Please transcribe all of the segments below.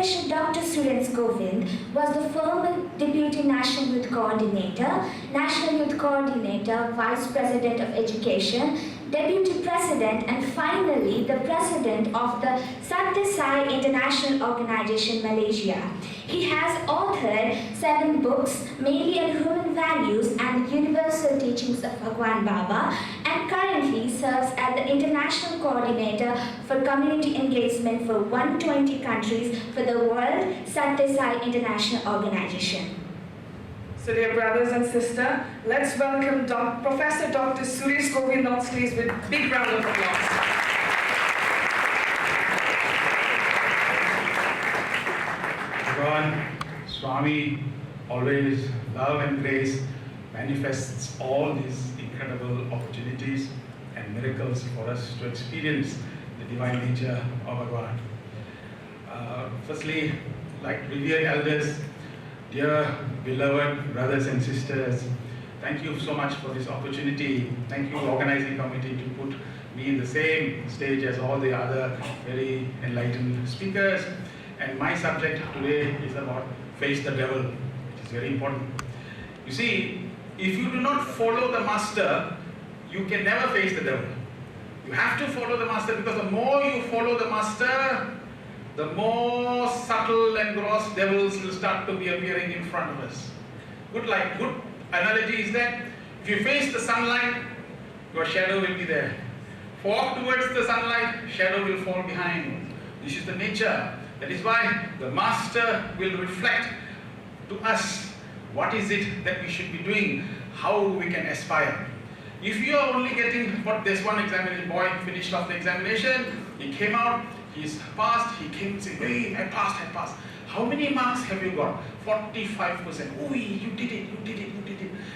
Professor Dr. Suresh Govind was the former Deputy National Youth Coordinator, National Youth Coordinator, Vice President of Education, Deputy President, and finally the President of the SSIO International Organization, Malaysia. He has authored 7 books, mainly on human values and the universal teachings of Bhagwan Baba, and currently serves as the International Coordinator for Community Engagement for 120 countries for the World SSIO International Organization. So dear brothers and sisters, let's welcome Professor Dr. Suresh Govind on stage with a big round of applause. Bhagwan, Swami, always love and grace manifests all these incredible opportunities and miracles for us to experience the divine nature of Bhagwan. Firstly, like revered elders, dear beloved brothers and sisters, thank you so much for this opportunity. Thank you, organizing committee, to put me in the same stage as all the other very enlightened speakers. And my subject today is about face the devil, which is very important. You see, if you do not follow the master, you can never face the devil. You have to follow the master, because the more you follow the master, the more subtle and gross devils will start to be appearing in front of us. Good analogy is that if you face the sunlight, your shadow will be there. Walk towards the sunlight, shadow will fall behind. This is the nature. That is why the master will reflect to us what is it that we should be doing, how we can aspire. If you are only getting what this one examining boy finished off the examination, he came out, he's passed, he came and said, hey, I passed. How many marks have you got? 45%. Ooh, you did it.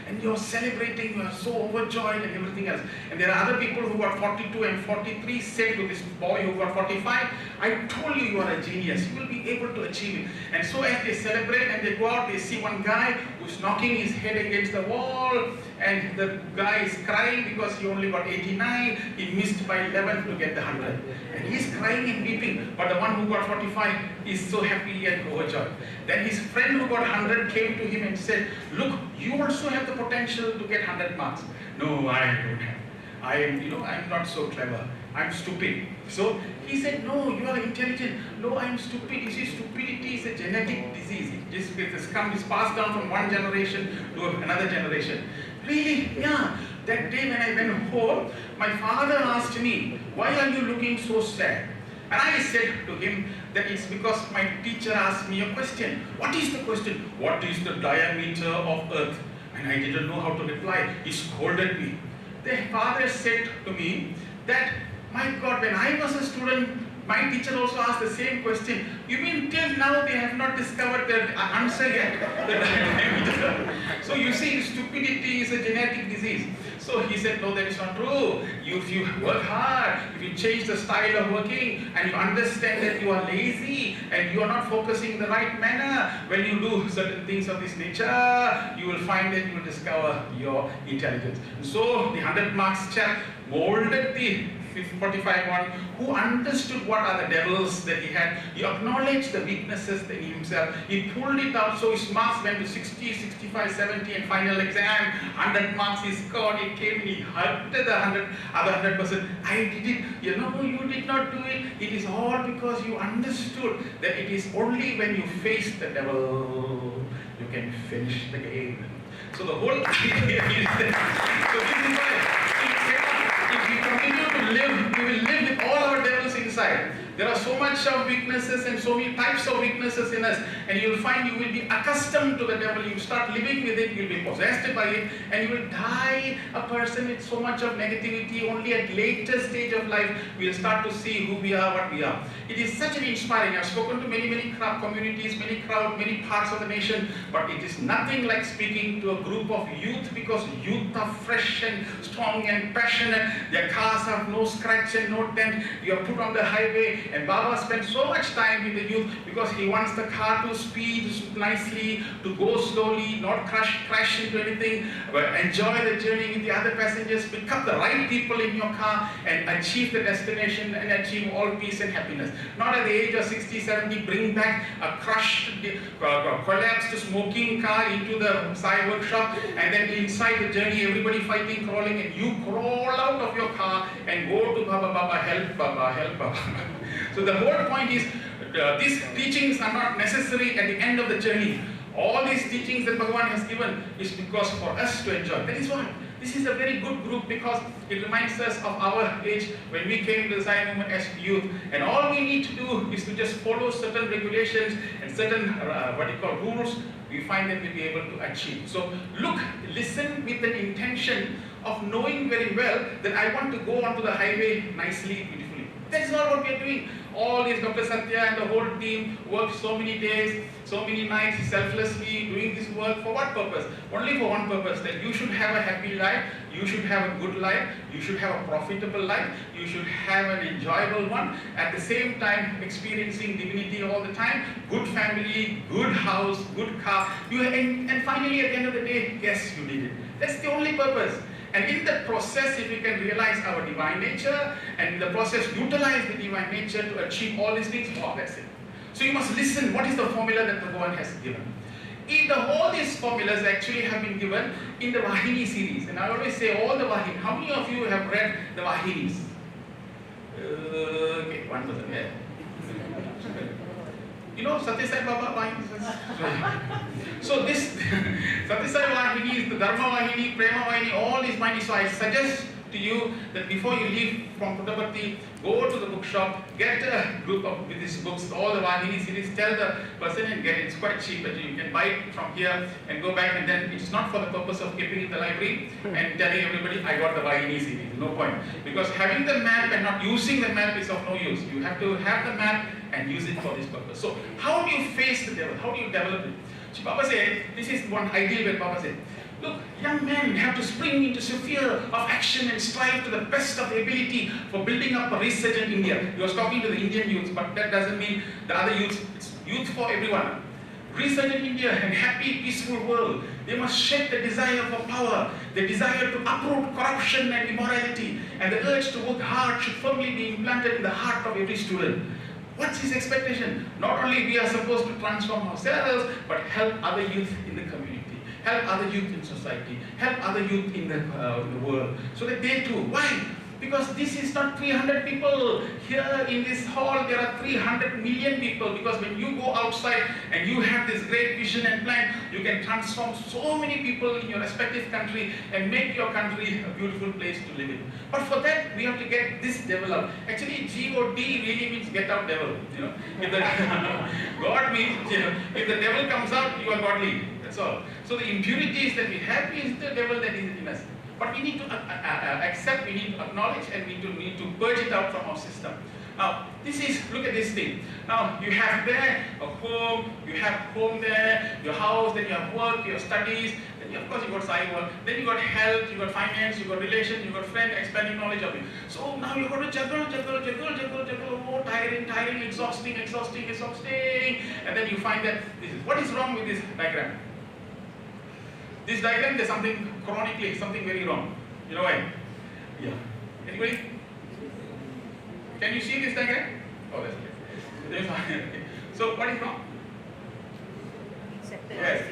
And you're celebrating, you're so overjoyed and everything else. And there are other people who got 42 and 43, said to this boy who got 45, I told you are a genius, you will be able to achieve it. And so as they celebrate and they go out, they see one guy who's knocking his head against the wall, and the guy is crying because he only got 89, he missed by 11 to get the 100. And he's crying and weeping, but the one who got 45 is so happy and overjoyed. Then his friend who got 100 came to him and said, look, you also have the potential to get 100 marks. No, I don't have. I'm not so clever. I'm stupid. So he said, no, you are intelligent. No, I'm stupid. You see, stupidity is a genetic disease. It's passed down from one generation to another generation. Really? Yeah. That day when I went home, my father asked me, why are you looking so sad? And I said to him that it's because my teacher asked me a question. What is the question? What is the diameter of Earth? And I didn't know how to reply. He scolded me. The father said to me that, my God, when I was a student, my teacher also asked the same question. You mean till now they have not discovered the answer yet? The diameter. So you see, stupidity is a genetic disease. So he said, no, that is not true. If you work hard, if you change the style of working, and you understand that you are lazy, and you are not focusing in the right manner, when you do certain things of this nature, you will find that you will discover your intelligence. So the 100 marks chap molded the 45 one, who understood what are the devils that he had. He acknowledged the weaknesses in himself. He pulled it out, so his marks went to 60, 65, 70, and final exam, 100 marks he scored. He came and he hugged the other 100%. I did it. You did not do it. It is all because you understood that it is only when you face the devil you can finish the game. So the whole idea is that, so this is why, if we continue to live, we will live with all our devils inside. There are so much of weaknesses and so many types of weaknesses in us, and you will find you will be accustomed to the devil. You start living with it, you will be possessed by it, and you will die a person with so much of negativity. Only at later stage of life we will start to see who we are, what we are. It is such an inspiring. I've spoken to many communities, many parts of the nation, but it is nothing like speaking to a group of youth, because youth are fresh and strong and passionate. Their cars have no scratch and no dent. You are put on the highway, day, and Baba spends so much time with the youth because he wants the car to speed nicely, to go slowly, not crash into anything, but enjoy the journey with the other passengers, pick up the right people in your car and achieve the destination and achieve all peace and happiness. Not at the age of 60, 70, bring back a crushed, collapsed smoking car into the side workshop, and then inside the journey everybody fighting, crawling, and you crawl out of your car and go to Baba, Baba, help Baba, help Baba. So the whole point is, these teachings are not necessary at the end of the journey. All these teachings that Bhagavan has given is because for us to enjoy. That is why this is a very good group, because it reminds us of our age when we came to the Sai movement as youth. And all we need to do is to just follow certain regulations and certain rules. We find that we'll be able to achieve. So look, listen with an intention of knowing very well that I want to go onto the highway nicely, beautifully. That is all what we are doing. All these Dr. Satya and the whole team worked so many days, so many nights, selflessly doing this work. For what purpose? Only for one purpose, that you should have a happy life, you should have a good life, you should have a profitable life, you should have an enjoyable one, at the same time experiencing divinity all the time, good family, good house, good car, and finally at the end of the day, yes, you did it. That's the only purpose. And in the process, if we can realize our divine nature, and in the process utilize the divine nature to achieve all these things, wow, that's it. So you must listen, what is the formula that Bhagavan has given? If all these formulas actually have been given in the Vahini series, and I always say all the Vahini, how many of you have read the Vahinis? Okay, 1%, yeah. You know Satya Sai Baba Vahini? So this Satya Sai Vahini, the Dharma Vahini, Prema Vahini, all these Vahinis. So I suggest to you that before you leave from Puttaparthi, go to the bookshop, get a group of with these books, all the Vahini series, tell the person and get it. It's quite cheap, but you can buy it from here and go back, and then it's not for the purpose of keeping it in the library and telling everybody, I got the Vahini series. No point. Because having the map and not using the map is of no use. You have to have the map and use it for this purpose. So how do you face the devil? How do you develop it? So Baba said, this is one ideal way Baba said, look, young men have to spring into sphere of action and strive to the best of their ability for building up a resurgent India. He was talking to the Indian youths, but that doesn't mean the other youths. It's youth for everyone. Resurgent India and happy, peaceful world. They must shed the desire for power, the desire to uproot corruption and immorality, and the urge to work hard should firmly be implanted in the heart of every student. What's his expectation? Not only we are supposed to transform ourselves, but help other youth in the community, help other youth in society, help other youth in the world, so that they too. Why? Because this is not 300 people. Here in this hall, there are 300 million people. Because when you go outside and you have this great vision and plan, you can transform so many people in your respective country and make your country a beautiful place to live in. But for that, we have to get this developed. Actually, G-O-D really means get out devil. You know, if the God means, if the devil comes out, you are godly. That's all. So the impurities that we have is the devil that is in us. But we need to accept, we need to acknowledge, and we need to purge it out from our system. Now, this is, look at this thing. Now, you have there a home, you have home there, your house, then you have work, your studies, then you, of course you got side work, then you got health, you got finance, you got relations, you got friends, expanding knowledge of you. So now you got to juggle, oh, tiring, exhausting, and then you find that this is, what is wrong with this diagram? This diagram, there's something chronically, something very wrong. You know why? Yeah. Anybody? Can you see this diagram? Oh, that's okay. So what is wrong? Yes.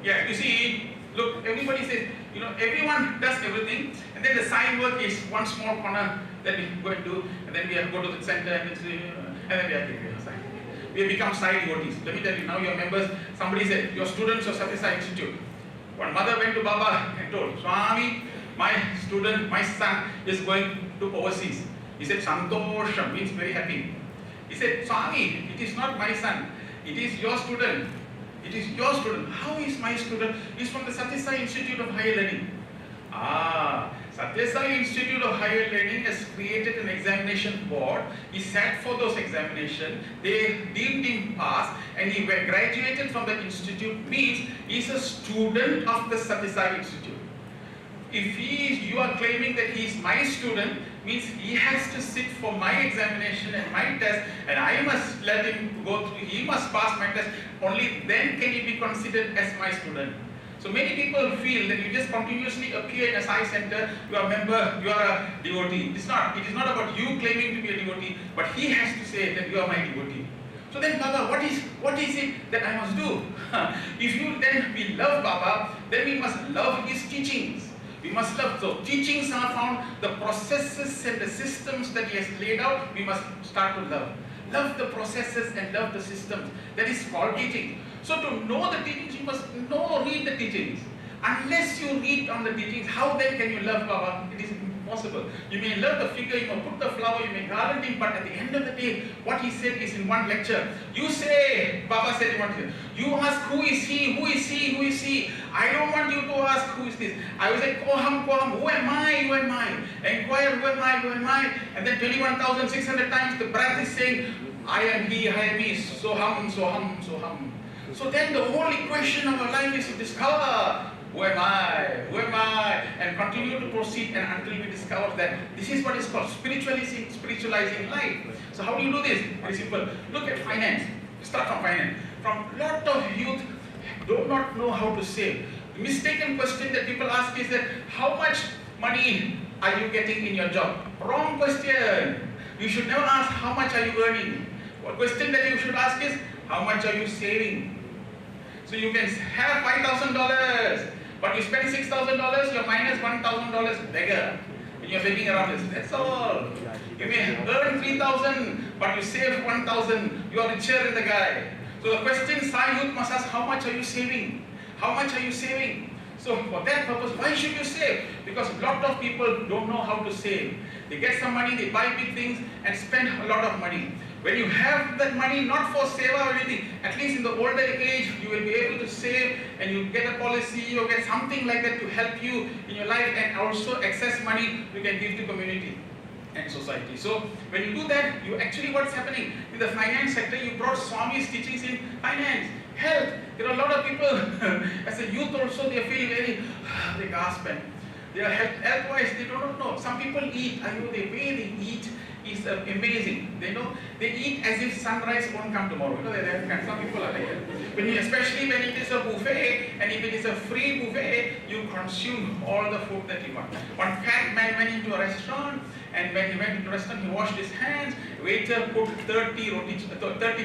Yeah, you see, look, everybody says, you know, everyone does everything, and then the side work is one small corner that we go and do, and then we have to go to the center, and then we have to side. We have become side devotees. Let me tell you, now your members, somebody said, your students of Satya Sai Institute. One mother went to Baba and told, Swami, my student, my son is going to overseas. He said, Santosham means very happy. He said, Swami, it is not my son, it is your student. It is your student. How is my student? He is from the Satya Sai Institute of Higher Learning. Satya Sai Institute of Higher Learning has created an examination board. He sat for those examinations. They deemed him pass, and he graduated from that institute. Means he is a student of the Satya Sai Institute. If you are claiming that he is my student, means he has to sit for my examination and my test, and I must let him go through, he must pass my test, only then can he be considered as my student. So many people feel that you just continuously appear in a SSIO center, you are a member, you are a devotee. It is not about you claiming to be a devotee, but he has to say that you are my devotee. So then Baba, what is it that I must do? If you then we love Baba, then we must love his teachings. We must love, so teachings are found, the processes and the systems that he has laid out, we must start to love. Love the processes and love the systems. That is called teaching. So to know the teachings, you must read the teachings. Unless you read on the teachings, how then can you love Baba? It is impossible. You may love the figure, you may put the flower, you may garland him, but at the end of the day, what he said is in one lecture. You say, Baba said in one lecture, you ask who is he, who is he, who is he. I don't want you to ask who is this. I will say, Koham, Koham, who am I, who am I? Inquire, who am I, who am I? And then 21,600 times the breath is saying, I am he, I am he, so hum, so hum, so hum. So then the whole equation of our life is to discover who am I, and continue to proceed and until we discover that this is what is called spiritualizing life. So how do you do this? Very simple. Look at finance. Start from finance. From lot of youth do not know how to save. The mistaken question that people ask is that how much money are you getting in your job? Wrong question. You should never ask how much are you earning. One question that you should ask is how much are you saving? So you can have $5,000, but you spend $6,000, you're minus $1,000 beggar. And you're begging around this. That's all. You may earn $3,000, but you save $1,000. You are richer than the guy. So the question Sai youth must ask, how much are you saving? How much are you saving? So for that purpose, why should you save? Because a lot of people don't know how to save. They get some money, they buy big things and spend a lot of money. When you have that money, not for seva or anything, at least in the older age, you will be able to save and you get a policy or get something like that to help you in your life, and also excess money you can give to community and society. So when you do that, you actually, what's happening in the finance sector, you brought Swami's teachings in finance, health. There are a lot of people, as a youth also, they feel very, they gasp and they are health-wise, they do not know. Some people eat, I know the way they eat is amazing. They know they eat as if sunrise won't come tomorrow. You know, some people are like that. Especially when it is a buffet, and if it is a free buffet, you consume all the food that you want. One fat man went into a restaurant, and when he went into a restaurant, he washed his hands. Waiter put 30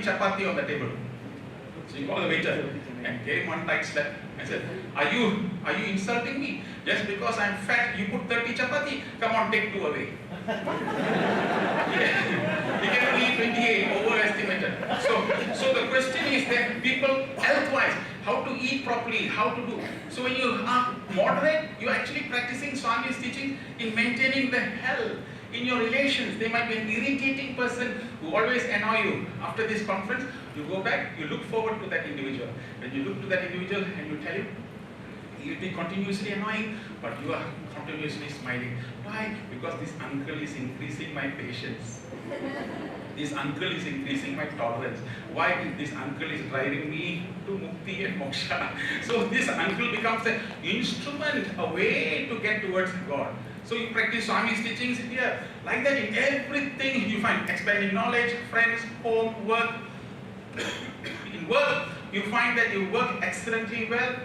chapati on the table. So he called the waiter and gave him one tight slap and said, Are you insulting me? Just because I'm fat, you put 30 chapati? Come on, take 2 away. He can only eat 28, overestimated. So the question is that people, health-wise, how to eat properly, how to do. So when you are moderate, you're actually practicing Swami's teaching in maintaining the health. In your relations, there might be an irritating person who always annoy you. After this conference, you go back, you look forward to that individual. When you look to that individual and you tell him, he will be continuously annoying, but you are continuously smiling. Why? Because this uncle is increasing my patience. This uncle is increasing my tolerance. Why? This uncle is driving me to mukti and moksha. So this uncle becomes an instrument, a way to get towards God. So you practice Swami's teachings here. Like that in everything you find. Expanding knowledge, friends, home, work. In work, you find that you work excellently well.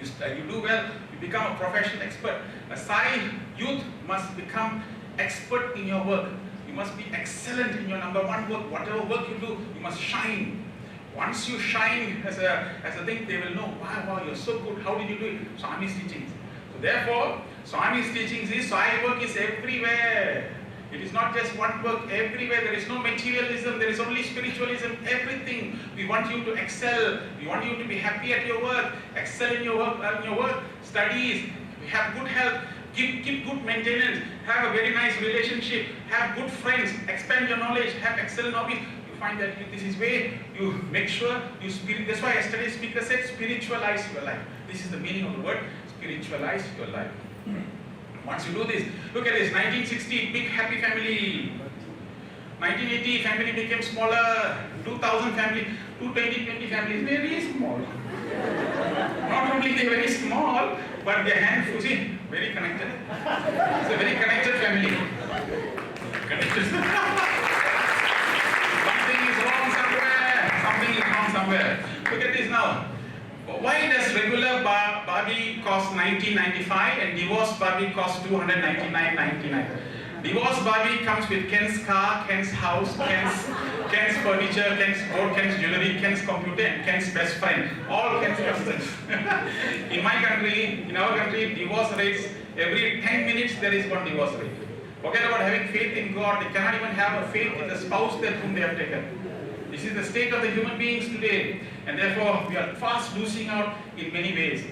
You do well, you become a professional expert. A Sai youth must become expert in your work. You must be excellent in your number one work. Whatever work you do, you must shine. Once you shine as a thing, they will know, wow, you're so good. How did you do it? Swami's teachings. So therefore, Swami's teachings is Sai work is everywhere. It is not just one work, everywhere. There is no materialism, there is only spiritualism, everything. We want you to excel. We want you to be happy at your work, excel in your work, studies, have good health, keep good maintenance, have a very nice relationship, have good friends, expand your knowledge, have excellent hobbies. You find that this is way you make sure you that's why yesterday's speaker said spiritualize your life. This is the meaning of the word, spiritualize your life. Once you do this, look at this, 1960, big happy family. 1980, family became smaller. 2000 family, 2020 family, very small. Not only they're very small, but their hands, you see, very connected. It's a very connected family. Something is wrong somewhere. Something is wrong somewhere. Look at this now. Why does regular Barbie cost $19.95 and divorce Barbie cost $299.99? Divorce Barbie comes with Ken's car, Ken's house, Ken's furniture, Ken's board, Ken's jewelry, Ken's computer, and Ken's best friend. All Ken's cousins. In our country, divorce rates, every 10 minutes there is one divorce rate. Forget about having faith in God. They cannot even have a faith in the spouse that whom they have taken. This is the state of the human beings today, and therefore we are fast losing out in many ways.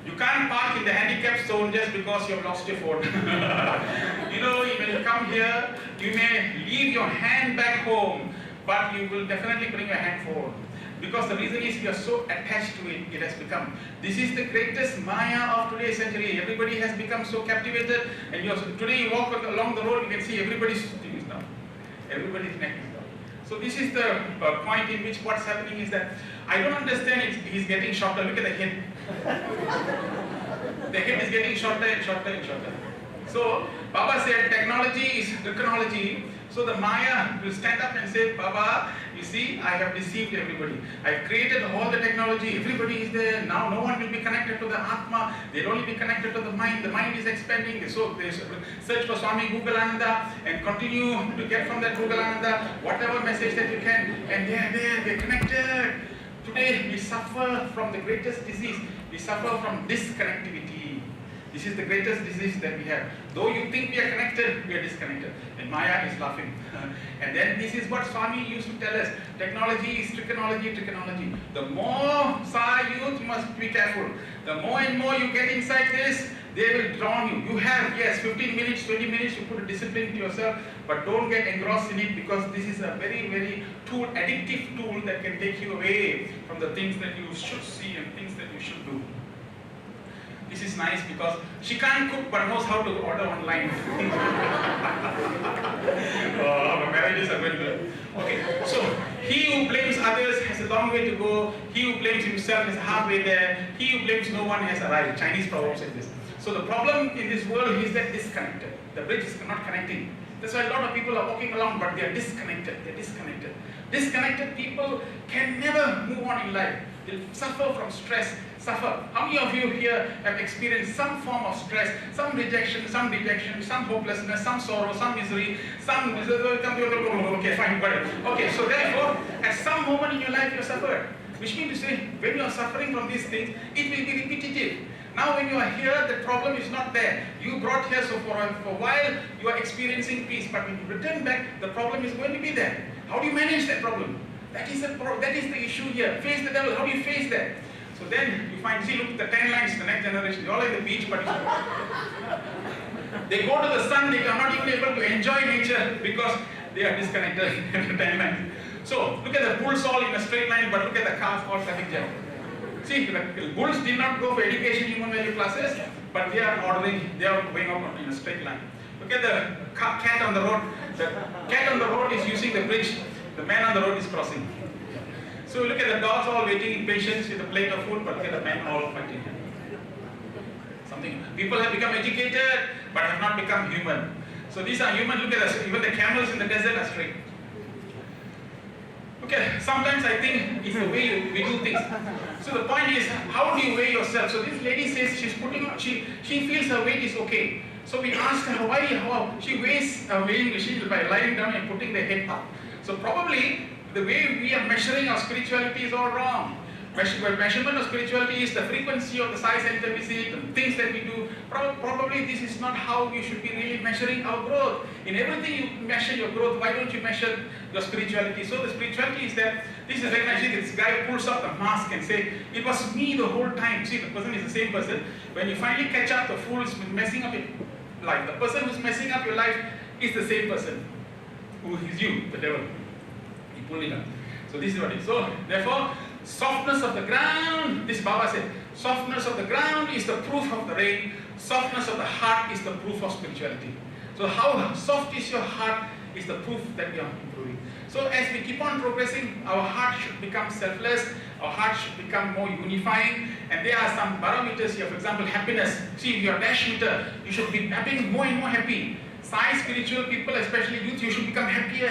You can't park in the handicapped zone just because you have lost your phone. You know, when you come here, you may leave your hand back home, but you will definitely bring your hand forward. Because the reason is we are so attached to it, it has become. This is the greatest Maya of today's century. Everybody has become so captivated, and today you walk along the road, you can see everybody's thing is down. Everybody's neck is down. So this is the point in which what's happening is that I don't understand it. He's getting shorter. Look at the head. The head is getting shorter and shorter and shorter. So Baba said technology is technology. So the Maya will stand up and say, Baba, you see, I have deceived everybody. I've created all the technology. Everybody is there. Now no one will be connected to the Atma. They'll only be connected to the mind. The mind is expanding. So they search for Swami Google Ananda and continue to get from that Google Ananda whatever message that you can. And they are there. They're connected. Today we suffer from the greatest disease. We suffer from disconnectivity. This is the greatest disease that we have. Though you think we are connected, we are disconnected. And Maya is laughing. And then this is what Swami used to tell us. Technology is trigonology, trigonology. The more youth, you must be careful. The more and more you get inside this, they will drown you. You have, yes, 15 minutes, 20 minutes to put a discipline to yourself, but don't get engrossed in it because this is a very, very addictive tool that can take you away from the things that you should see and things that you should do. This is nice because she can't cook but knows how to order online. Our marriages are very good. Okay, so he who blames others has a long way to go. He who blames himself is halfway there. He who blames no one has arrived. Chinese proverb says this. So the problem in this world is that disconnected. The bridge is not connecting. That's why a lot of people are walking along, but they are disconnected. They're disconnected. Disconnected people can never move on in life. They'll suffer from stress. Suffer. How many of you here have experienced some form of stress, some rejection, some dejection, some hopelessness, some sorrow, some misery, okay, fine, got it. Okay, so therefore, at some moment in your life you suffered. Which means to say, when you are suffering from these things, it will be repetitive. Now when you are here, the problem is not there. You brought here, so for a while, you are experiencing peace. But when you return back, the problem is going to be there. How do you manage that problem? That is the issue here. Face the devil. How do you face that? So then you find, see, look, the 10 lines, the next generation, they're all like the beach, but they go to the sun, they are not even able to enjoy nature because they are disconnected in the 10 lines. So look at the bulls all in a straight line, but look at the cars all traffic jam. See, the bulls did not go for education human value classes, but they are going up in a straight line. Look at the cat on the road. The cat on the road is using the bridge. The man on the road is crossing. So look at the dogs all waiting in patience with a plate of food, but look at the men all fighting. People have become educated, but have not become human. So these are human. Look at us. Even the camels in the desert are straight. Okay, sometimes I think it's the way we do things. So the point is, how do you weigh yourself? So this lady says she feels her weight is okay. So we asked her why, how she weighs her weighing machine by lying down and putting the head up. So probably the way we are measuring our spirituality is all wrong. Measurement of spirituality is the frequency of the sai center visit, the things that we do. Probably this is not how we should be really measuring our growth. In everything you measure your growth, why don't you measure your spirituality? So the spirituality is that this is recognizing this guy pulls up the mask and say, it was me the whole time. See, the person is the same person. When you finally catch up, the fool is messing up your life. The person who's messing up your life is the same person who is you, the devil. He pulled it up. So this is what it is. So therefore, softness of the ground, this Baba said, softness of the ground is the proof of the rain. Softness of the heart is the proof of spirituality. So how soft is your heart is the proof that we are improving. So as we keep on progressing, our heart should become selfless, our heart should become more unifying, and there are some barometers here. For example, happiness. See, if you are dash meter, you should be more and more happy. Sai spiritual people, especially youth, you should become happier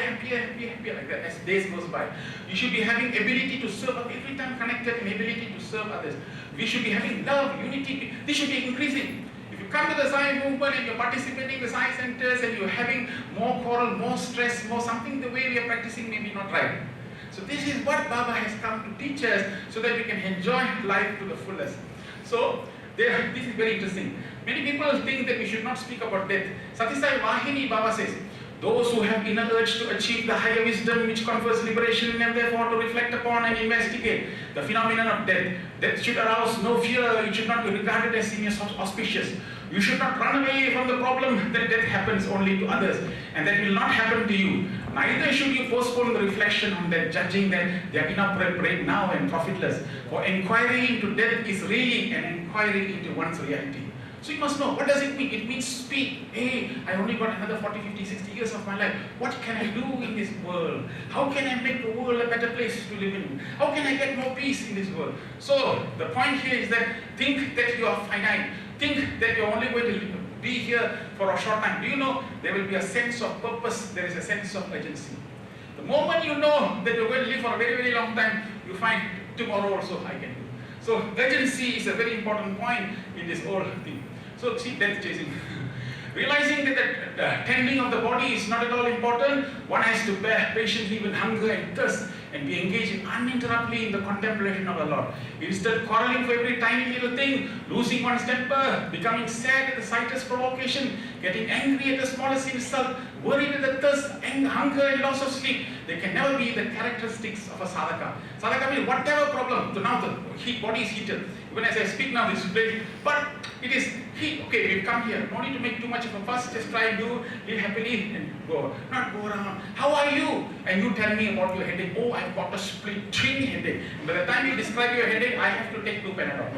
like that as days goes by. You should be having ability to serve every time connected and ability to serve others. We should be having love, unity. This should be increasing. If you come to the Sai movement and you're participating in the Sai centers and you're having more quarrel, more stress, more something, the way we are practicing may be not right. So this is what Baba has come to teach us so that we can enjoy life to the fullest. So this is very interesting. Many people think that we should not speak about death. Satisai Vahini Baba says, those who have inner urge to achieve the higher wisdom which confers liberation and therefore to reflect upon and investigate the phenomenon of death. Death should arouse no fear. It should not be regarded as seen as auspicious. You should not run away from the problem that death happens only to others and that will not happen to you. Neither should you postpone the reflection on that, judging that they are inappropriate now and profitless. For inquiry into death is really an inquiry into one's reality. So you must know, what does it mean? It means speak. Hey, I only got another 40, 50, 60 years of my life. What can I do in this world? How can I make the world a better place to live in? How can I get more peace in this world? So the point here is that think that you are finite. Think that you're only going to be here for a short time. Do you know there will be a sense of purpose, there is a sense of urgency. The moment you know that you're going to live for a very, very long time, you find tomorrow also I can do. So urgency is a very important point in this whole thing. So see, death chasing. Realizing that the tending of the body is not at all important, one has to bear patiently with hunger and thirst and be engaged uninterruptedly in the contemplation of the Lord. Instead quarreling for every tiny little thing, losing one's temper, becoming sad at the slightest provocation, getting angry at the smallest insult, worried at the thirst, hunger and loss of sleep, they can never be the characteristics of a sadhaka. Sadhaka means whatever problem, so now the body is heated. Even as I speak now, this is great, but it is heat. Okay, we've come here. No need to make too much of a fuss. Just try and do, live happily and go. Not go around. How are you? And you tell me about your headache. Oh, I've got a splitting headache. By the time you describe your headache, I have to take 2 Panadol.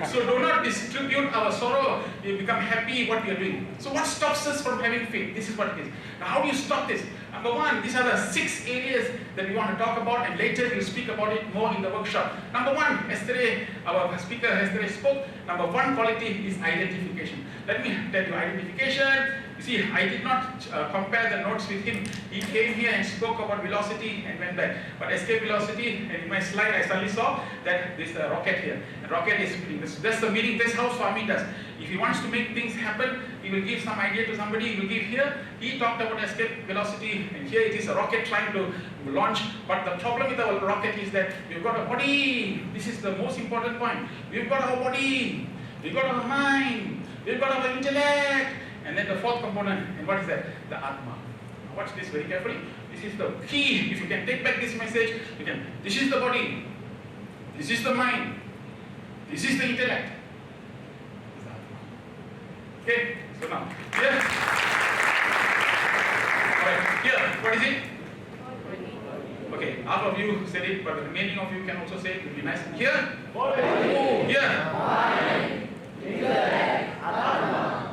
So do not distribute our sorrow. We become happy what we are doing. So what stops us from having faith? This is what it is. Now how do you stop this? Number one, these are the 6 areas that we want to talk about, and later we'll speak about it more in the workshop. Number one, yesterday, our speaker yesterday spoke, number one quality is identification. Let me tell you, identification. You see, I did not compare the notes with him. He came here and spoke about velocity and went back. But escape velocity, and in my slide I suddenly saw that there's a rocket here. The rocket is spinning. That's the meaning, that's how Swami does. If he wants to make things happen, he will give some idea to somebody, he will give here. He talked about escape velocity, and here it is a rocket trying to launch. But the problem with our rocket is that we've got a body. This is the most important point. We've got our body, we've got our mind, we've got our intellect, and then the fourth component, and what is that? The Atma. Now watch this very carefully. This is the key. If you can take back this message, you can. This is the body, this is the mind, this is the intellect. Okay, so now, here. Alright, here, what is it? Okay, half of you said it, but the remaining of you can also say it. It will be nice. Here? Here?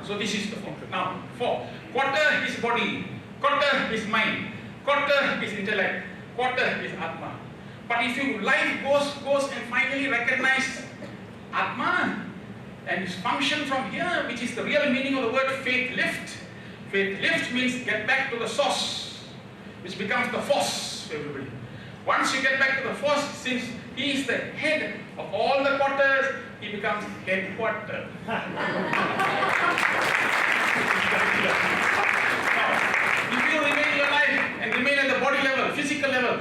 So this is the 4. Now, 4. Quarter is body, quarter is mind, quarter is intellect, quarter is Atma. But if you life goes and finally recognize Atma, and its function from here, which is the real meaning of the word FaithLift. FaithLift means get back to the source, which becomes the force for everybody. Once you get back to the force, since he is the head of all the quarters, he becomes headquarter. If you remain your life and remain at the body level, physical level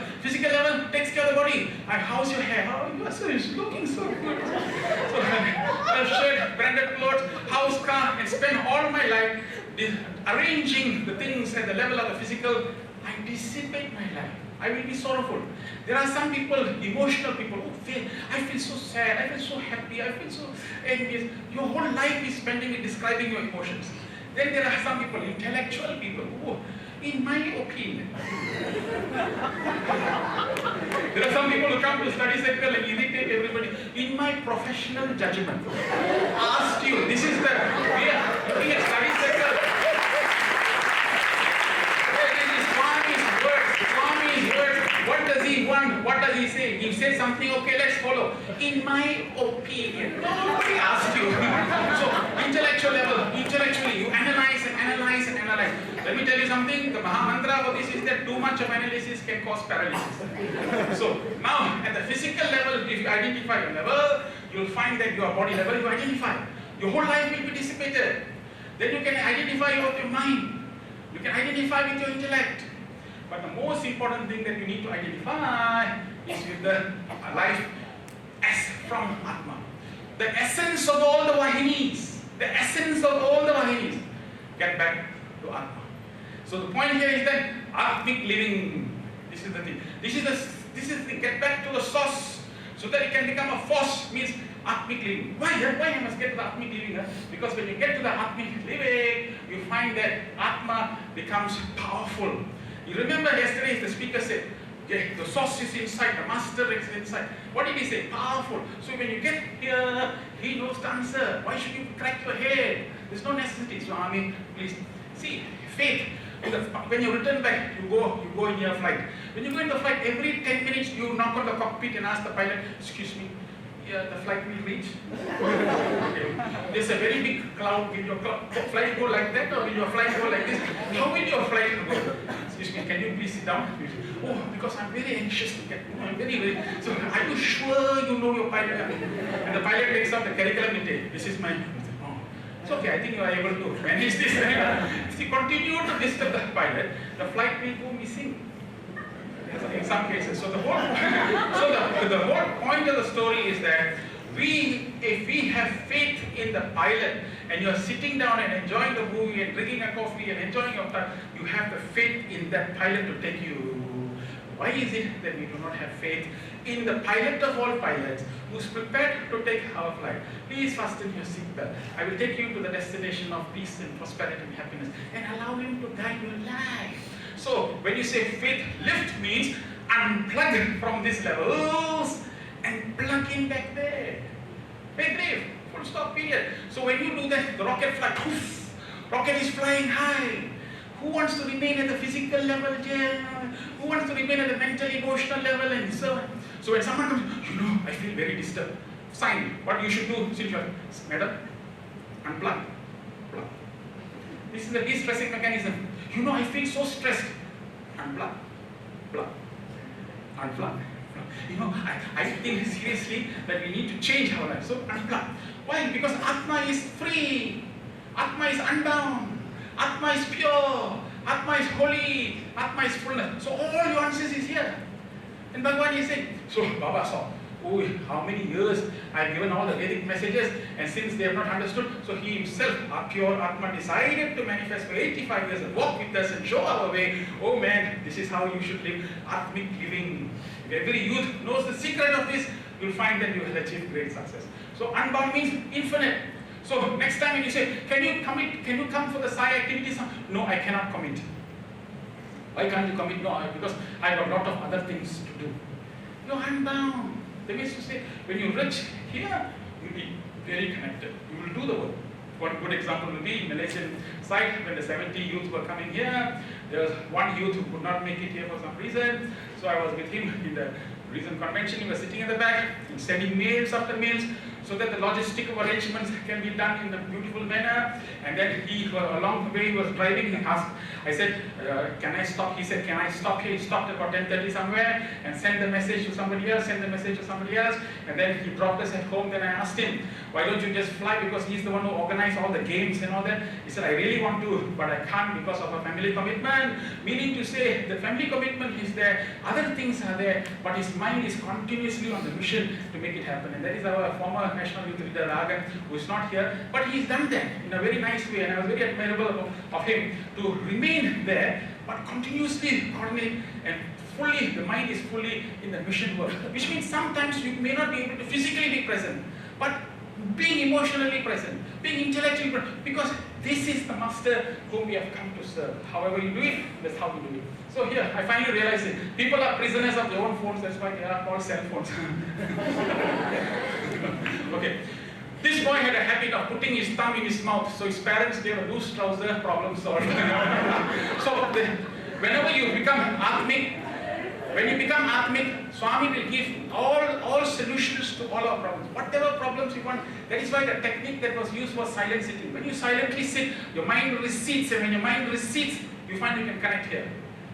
takes care of the body. And how's your hair? Oh, you are so looking so good. So I've shared branded clothes, house, car, and spend all my life arranging the things at the level of the physical. I dissipate my life. I will be sorrowful. There are some people, emotional people, who I feel so sad, I feel so happy, I feel so envious. Your whole life is spending it describing your emotions. Then there are some people, intellectual people, who, in my opinion, there are some people who come to study circle and irritate everybody. In my professional judgment, asked you, this is the, we are looking at study circle. Swami's words. What does he want? front, what does he say? He says something, okay, let's follow. In my opinion. Nobody asked you. So, intellectual level, intellectually, you analyze and analyze and analyze. Let me tell you something, the Maha Mantra for this is that too much of analysis can cause paralysis. So, now, at the physical level, if you identify your level, you'll find that your body level, you identify. Your whole life will be dissipated. Then you can identify with your mind. You can identify with your intellect. But the most important thing that you need to identify is with the life as from Atma. The essence of all the Vahinis. The essence of all the Vahinis. Get back to Atma. So the point here is that Atmic living. This is the thing. This is the thing. Get back to the source so that it can become a force. Means Atmic living. Why I must get to the Atmic living? Because when you get to the Atmic living, you find that Atma becomes powerful. You remember yesterday the speaker said, okay, the source is inside, the master is inside. What did he say? Powerful. So when you get here, he knows the answer. Why should you crack your head? There's no necessity. Swami, please. See, faith. When you return back, you go in your flight. When you go in the flight, every 10 minutes you knock on the cockpit and ask the pilot, excuse me, the flight will reach. Okay. There's a very big cloud. Will your flight go like that or will your flight go like this? How will your flight go? Excuse me, can you please sit down? Oh, because I'm very anxious to get. I'm very. So are you sure you know your pilot? And the pilot takes out the curriculum and says, this is my. Oh, it's okay. I think you are able to manage this. If you continue to disturb the pilot, the flight will go missing. In some cases. So the whole point of the story is that if we have faith in the pilot and you're sitting down and enjoying the movie and drinking a coffee and enjoying your time, you have the faith in that pilot to take you. Why is it that we do not have faith in the pilot of all pilots who's prepared to take our flight? Please fasten your seatbelt. I will take you to the destination of peace and prosperity and happiness and allow him to guide your life. So, when you say faith lift means unplug from these levels and plug in back there. Faith lift, full stop period. So when you do that, the rocket flies, poof, rocket is flying high. Who wants to remain at the physical level, Jay? Who wants to remain at the mental, emotional level and so on? So when someone comes, I feel very disturbed. Sign, what you should do, madam, unplug, plug. This is the de-stressing mechanism. I feel so stressed. Unplug, plug, unplug. I think seriously that we need to change our life. So unplug. Why? Because Atma is free. Atma is unbound. Atma is pure. Atma is holy. Atma is fullness. So all your answers is here. And Bhagavan is saying, so Baba saw, how many years I've given all the Vedic messages, and since they have not understood, so he himself, our pure Atma, decided to manifest for 85 years and walk with us and show our way. Oh man, this is how you should live Atmic living. If every youth knows the secret of this, you'll find that you will achieve great success. So unbound means infinite. So next time when you say, can you come for the Sai activities? No, I cannot commit. Why can't you commit? No, because I have a lot of other things to do. You're unbound. That means to say, when you reach here, you'll be very connected. You will do the work. One good example will be in Malaysian side, when the 70 youth were coming here, there was one youth who could not make it here for some reason. So I was with him in the recent convention. He was sitting in the back, sending mails after mails, so that the logistical arrangements can be done in a beautiful manner. And then along the way he was driving, he asked, I said, can I stop? He said, can I stop here? He stopped about 10:30 somewhere and sent the message to somebody else, and then he dropped us at home. Then I asked him, why don't you just fly? Because he's the one who organized all the games and all that. He said, I really want to, but I can't because of a family commitment. Meaning to say, the family commitment is there, other things are there, but his mind is continuously on the mission to make it happen. And that is our former National Youth Leader, Ragan, who is not here, but he's done that in a very nice way, and I was very admirable of him to remain there, but continuously coordinate and fully, the mind is fully in the mission work. Which means sometimes you may not be able to physically be present, but being emotionally present, being intellectually present, because this is the master whom we have come to serve. However you do it, that's how we do it. So here, I finally realized it. People are prisoners of their own phones, that's why they are called cell phones. Okay. This boy had a habit of putting his thumb in his mouth, so his parents gave a loose trouser, problem solved. So whenever you become Atmic, When you become Atmic, Swami will give all solutions to all our problems. Whatever problems you want, that is why the technique that was used was silent sitting. When you silently sit, your mind recedes, and when your mind recedes, you find you can connect here,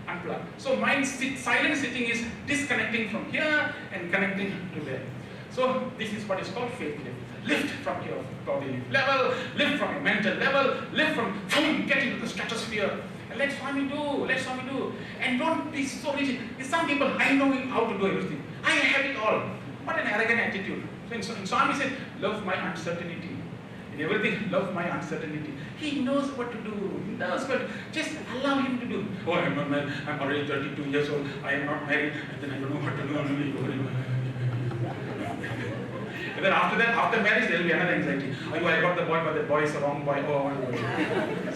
unplug. So silent sitting is disconnecting from here and connecting to there. So this is what is called faith lift. Lift from your body level, lift from your mental level, lift from, boom, get into the stratosphere. And let Swami do. And don't be so rigid. Some people, I know how to do everything. I have it all. What an arrogant attitude. So in Swami said, love my uncertainty. In everything, love my uncertainty. He knows what to do. He knows what. Just allow him to do. Oh, I'm not married. I'm already 32 years old. I am not married. And then I don't know what to do. And then after that, after marriage, there will be another anxiety. Oh, I got the boy, but the boy is the wrong boy. Oh,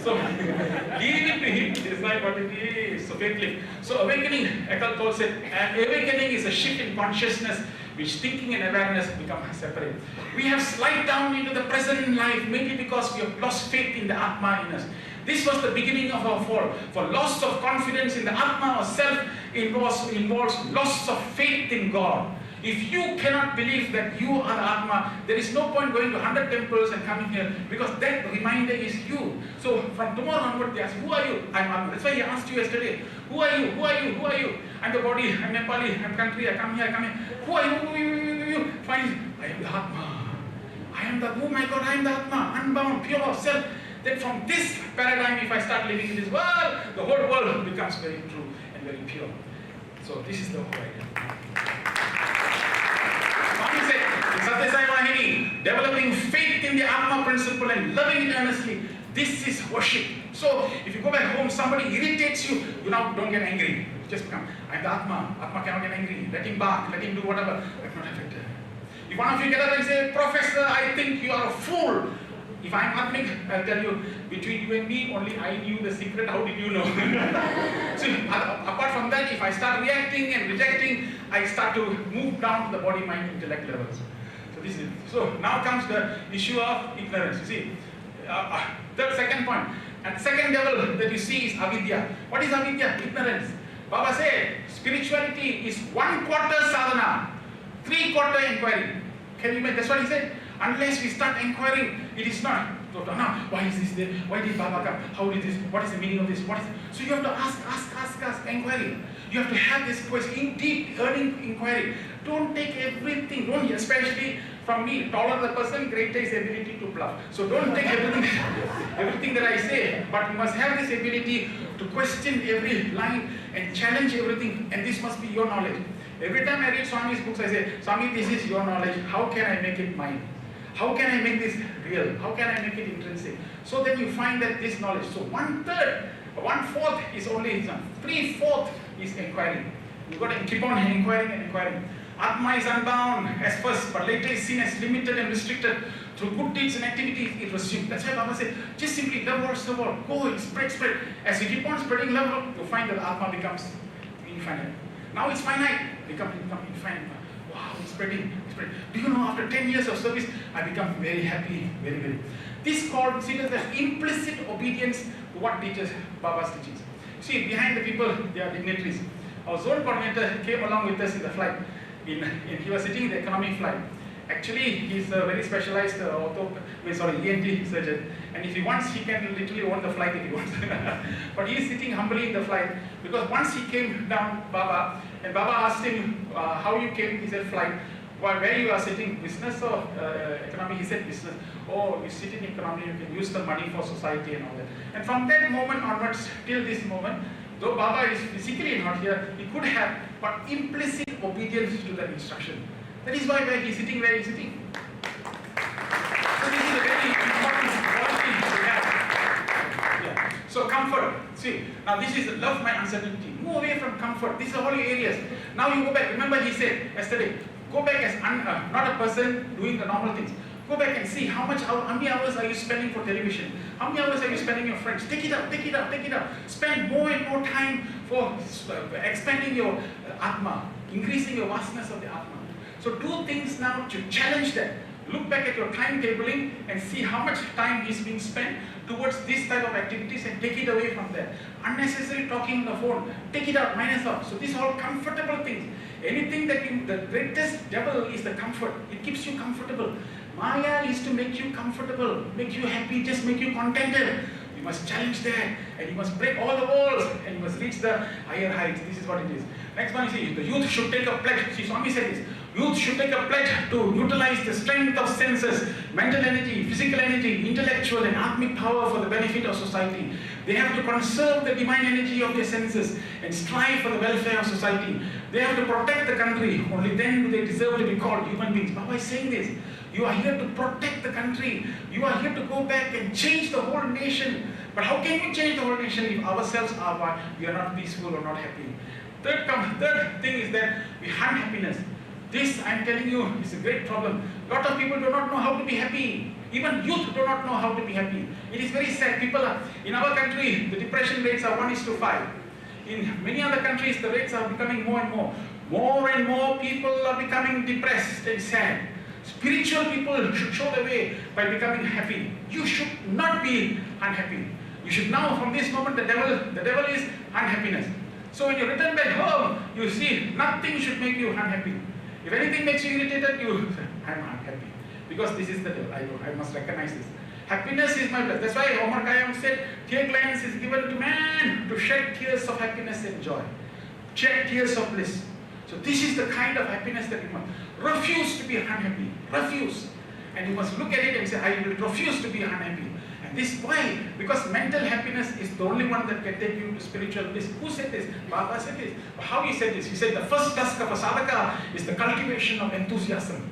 so leave it to him. Decide what it is. So faith lift. So awakening, Eckhart Tolle said, awakening is a shift in consciousness which thinking and awareness become separate. We have slid down into the present life mainly because we have lost faith in the Atma in us. This was the beginning of our fall. For loss of confidence in the Atma or self involves loss of faith in God. If you cannot believe that you are the Atma, there is no point going to 100 temples and coming here because that reminder is you. So from tomorrow onward, they ask, who are you? I'm Atma. That's why he asked you yesterday, who are you? Who are you? Who are you? I'm the body, I'm Nepali, I'm country, I come here, I come here. Who are you? Fine, I am the Atma. I am the, oh my God, I am the Atma, unbound, pure self. Then from this paradigm, if I start living in this world, the whole world becomes very true and very pure. So this is the whole idea. Developing faith in the Atma principle and loving it earnestly. This is worship. So if you go back home, somebody irritates you, you now don't get angry. Just become, I'm the Atma. Atma cannot get angry. Let him bark, let him do whatever. I'm not affected. If one of you get up and say, Professor, I think you are a fool. If I'm Atmic, I'll tell you, between you and me, only I knew the secret. How did you know? So apart from that, if I start reacting and rejecting, I start to move down to the body, mind, intellect levels. So now comes the issue of ignorance. You see, the second point. And the second level that you see is avidya. What is avidya? Ignorance. Baba said, spirituality is 1/4 sadhana, 3/4 inquiry. Can you imagine? That's what he said. Unless we start inquiring, it is not. Why is this there? Why did Baba come? How did this? What is the meaning of this? What is? So you have to ask, inquiry. You have to have this question, deep earning inquiry. Don't take everything. Don't, especially from me, taller the person, greater is ability to bluff. So don't take everything that I say, but you must have this ability to question every line and challenge everything. And this must be your knowledge. Every time I read Swami's books, I say, Swami, this is your knowledge. How can I make it mine? How can I make this real? How can I make it intrinsic? So then you find that this knowledge. So 1/4 is only 3/4 is inquiry. You've got to keep on inquiring and inquiring. Atma is unbound as first, but later is seen as limited and restricted. Through good deeds and activities, it was seen. That's why Baba said, just simply love what's the world. Go, spread. As you keep on spreading love, you find that Atma becomes infinite. Now it's finite, become infinite. Wow, it's spreading. Do you know, after 10 years of service, I become very happy, very. This called considers as implicit obedience to what teaches Baba's teachings. See, behind the people, they are dignitaries. Our zone coordinator came along with us in the flight. He was sitting in the economic flight. Actually, he's a very specialized ENT surgeon. And if he wants, he can literally own the flight if he wants. But he is sitting humbly in the flight because once he came down, Baba, and Baba asked him how you came. He said, flight. Where you are sitting, business or economy? He said, business. Oh, you sit in economy, you can use the money for society and all that. And from that moment onwards, till this moment, though Baba is physically not here, he could have, but implicit obedience to that instruction. That is why he's sitting where he's sitting. So this is a very important quality to have. Yeah. So comfort. See, now this is love my uncertainty. Move away from comfort. These are all your areas. Now you go back. Remember he said yesterday, go back as not a person doing the normal things. Go back and see how many hours are you spending for television? How many hours are you spending with your friends? Take it up. Spend more and more time for expanding your Atma, increasing your vastness of the Atma. So do things now to challenge that. look back at your timetabling and see how much time is being spent towards this type of activities and take it away from there. Unnecessary talking on the phone, take it out, minus out. So these are all comfortable things. Anything that the greatest devil is the comfort. It keeps you comfortable. Maya is to make you comfortable, make you happy, just make you contented. You must challenge that, and you must break all the walls, and you must reach the higher heights. This is what it is. Next one, you see, the youth should take a pledge. See, Swami said this. Youth should take a pledge to utilize the strength of senses, mental energy, physical energy, intellectual and atmic power for the benefit of society. They have to conserve the divine energy of their senses and strive for the welfare of society. They have to protect the country. Only then do they deserve to be called human beings. Baba is saying this. You are here to protect the country. You are here to go back and change the whole nation. But how can we change the whole nation if ourselves are we are not peaceful or not happy? Third thing is that we hunt happiness. This, I am telling you, is a great problem. A lot of people do not know how to be happy. Even youth do not know how to be happy. It is very sad. People are, in our country, the depression rates are 1:5. In many other countries, the rates are becoming more and more. More and more people are becoming depressed and sad. Spiritual people should show the way by becoming happy. You should not be unhappy. You should now, from this moment, the devil is unhappiness. So when you return back home, you see nothing should make you unhappy. If anything makes you irritated, you say, I'm unhappy. Because this is the devil. I must recognize this. Happiness is my bliss. That's why Omar Khayyam said, tear glands is given to man to shed tears of happiness and joy. Shed tears of bliss. So this is the kind of happiness that you must. Refuse to be unhappy. Refuse. And you must look at it and say, I will refuse to be unhappy. And this, why? Because mental happiness is the only one that can take you to spiritual bliss. Who said this? Baba said this. How he said this? He said the first task of a sadhaka is the cultivation of enthusiasm.